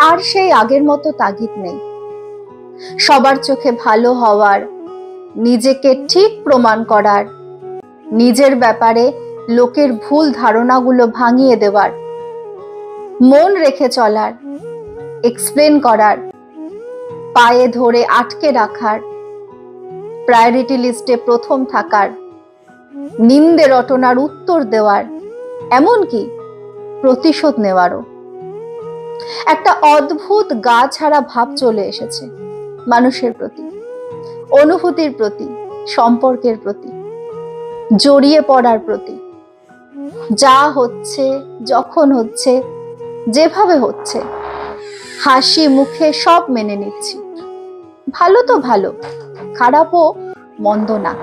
আর সেই আগের মতো তাগিদ নেই। সবার চোখে ভালো হওয়ার, নিজেকে ঠিক প্রমাণ করার, নিজের ব্যাপারে লোকের ভুল ধারণাগুলো ভাঙিয়ে দেওয়ার, মন রেখে চলার, এক্সপ্লেন করার, পায়ে ধরে আটকে রাখার, প্রায়োরিটি লিস্টে প্রথম থাকার, নিন্দে রটনার উত্তর দেওয়ার, এমনকি প্রতিশোধ নেওয়ারও। একটা অদ্ভুত গা ছাড়া ভাব চলে এসেছে মানুষের প্রতি, অনুভূতির প্রতি, সম্পর্কের প্রতি, জড়িয়ে পড়ার প্রতি। যা হচ্ছে, যখন হচ্ছে, যেভাবে হচ্ছে, হাসি মুখে সব মেনে নিচ্ছি। ভালো তো ভালো, খারাপও মন্দ না।